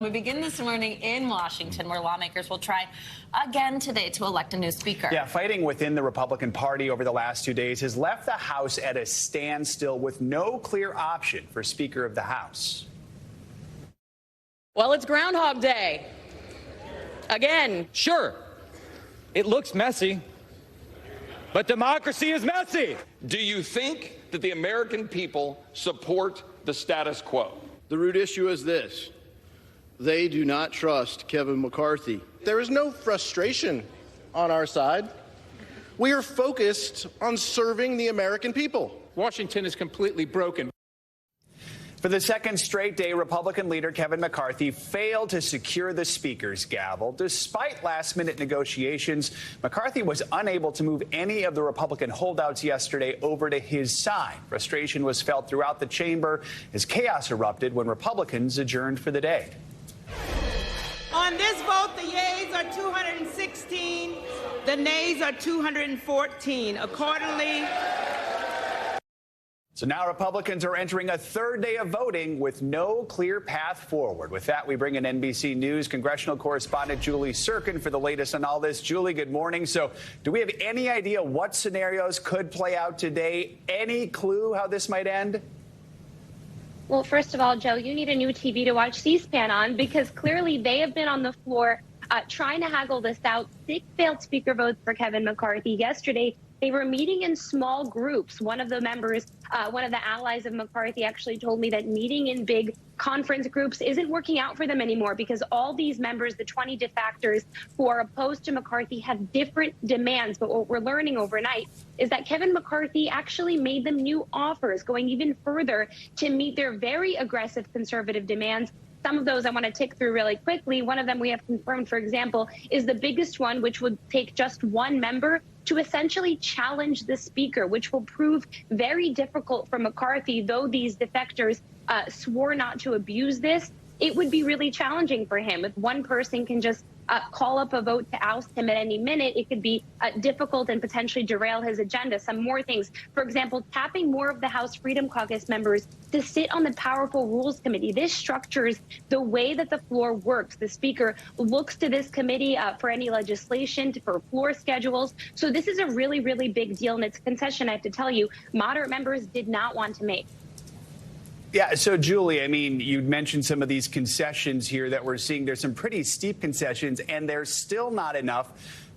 We begin this morning in Washington, where lawmakers will try again today to elect a new speaker. Yeah, fighting within the Republican Party over the last 2 days has left the House at a standstill with no clear option for Speaker of the House. Well, it's Groundhog Day. Again. Sure, it looks messy, but democracy is messy. Do you think that the American people support the status quo? The root issue is this. They do not trust Kevin McCarthy. There is no frustration on our side. We are focused on serving the American people. Washington is completely broken. For the second straight day, Republican leader Kevin McCarthy failed to secure the Speaker's gavel. Despite last-minute negotiations, McCarthy was unable to move any of the Republican holdouts yesterday over to his side. Frustration was felt throughout the chamber as chaos erupted when Republicans adjourned for the day. On this vote, the yeas are 216, the nays are 214. Accordingly, so now Republicans are entering a third day of voting with no clear path forward. With that, we bring in NBC News congressional correspondent Julie Tsirkin for the latest on all this. Julie, good morning. So do we have any idea what scenarios could play out today? Any clue how this might end? Well, first of all, Joe, you need a new TV to watch C-SPAN on, because clearly they have been on the floor trying to haggle this out. 6 failed speaker votes for Kevin McCarthy. Yesterday, they were meeting in small groups. One of the members, one of the allies of McCarthy, actually told me that meeting in big conference groups isn't working out for them anymore because all these members, the 20 defectors who are opposed to McCarthy, have different demands. But what we're learning overnight is that Kevin McCarthy actually made them new offers, going even further to meet their very aggressive conservative demands. Some of those I want to tick through really quickly. One of them we have confirmed, for example, is the biggest one, which would take just one member to essentially challenge the speaker, which will prove very difficult for McCarthy. Though these defectors swore not to abuse this, it would be really challenging for him. If one person can just call up a vote to oust him at any minute, it could be difficult and potentially derail his agenda. Some more things, for example, tapping more of the House Freedom Caucus members to sit on the powerful Rules Committee. This structures the way that the floor works. The Speaker looks to this committee for any legislation, for floor schedules. So this is a really, really big deal, and it's a concession, I have to tell you, moderate members did not want to make. Yeah, so Julie, I mean, you mentioned some of these concessions here that we're seeing. There's some pretty steep concessions, and there's still not enough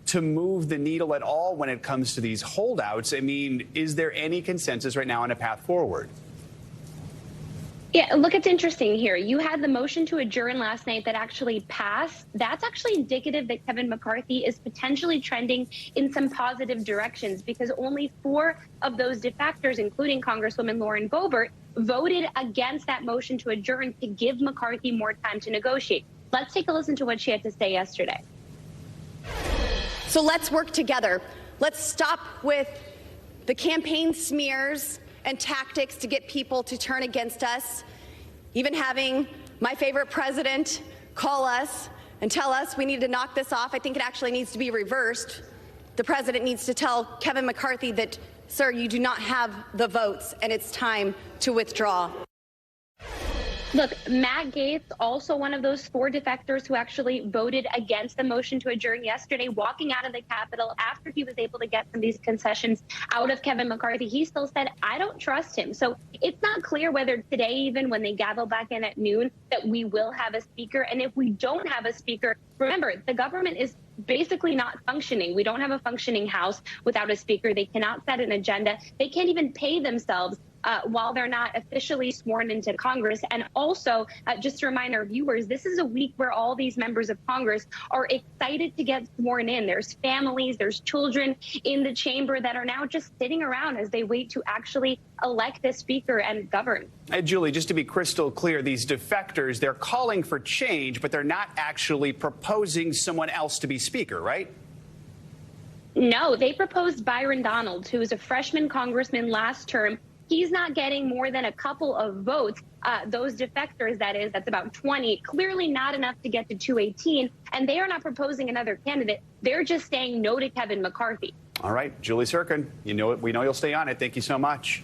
to move the needle at all when it comes to these holdouts. I mean, is there any consensus right now on a path forward? Yeah, look, it's interesting here. You had the motion to adjourn last night that actually passed. That's actually indicative that Kevin McCarthy is potentially trending in some positive directions, because only 4 of those defectors, including Congresswoman Lauren Boebert, voted against that motion to adjourn to give McCarthy more time to negotiate. Let's take a listen to what she had to say yesterday. So let's work together. Let's stop with the campaign smears and tactics to get people to turn against us. Even having my favorite president call us and tell us we need to knock this off. I think it actually needs to be reversed. The president needs to tell Kevin McCarthy that, sir, you do not have the votes and it's time to withdraw. Look, Matt Gaetz, also one of those 4 defectors who actually voted against the motion to adjourn yesterday, walking out of the Capitol after he was able to get some of these concessions out of Kevin McCarthy. He still said, I don't trust him. So it's not clear whether today, even when they gavel back in at noon, that we will have a speaker. And if we don't have a speaker, remember, the government is basically not functioning. We don't have a functioning House without a speaker. They cannot set an agenda. They can't even pay themselves while they're not officially sworn into Congress. And also, just to remind our viewers, this is a week where all these members of Congress are excited to get sworn in. There's families, there's children in the chamber that are now just sitting around as they wait to actually elect a speaker and govern. Julie, just to be crystal clear, these defectors, they're calling for change, but they're not actually proposing someone else to be speaker, right? No, they proposed Byron Donalds, who was a freshman congressman last term. He's not getting more than a couple of votes. Those defectors, that is, that's about 20, clearly not enough to get to 218. And they are not proposing another candidate. They're just saying no to Kevin McCarthy. All right, Julie Tsirkin, we know you'll stay on it. Thank you so much.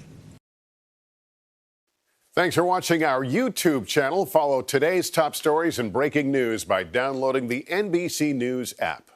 Thanks for watching our YouTube channel. Follow today's top stories and breaking news by downloading the NBC News app.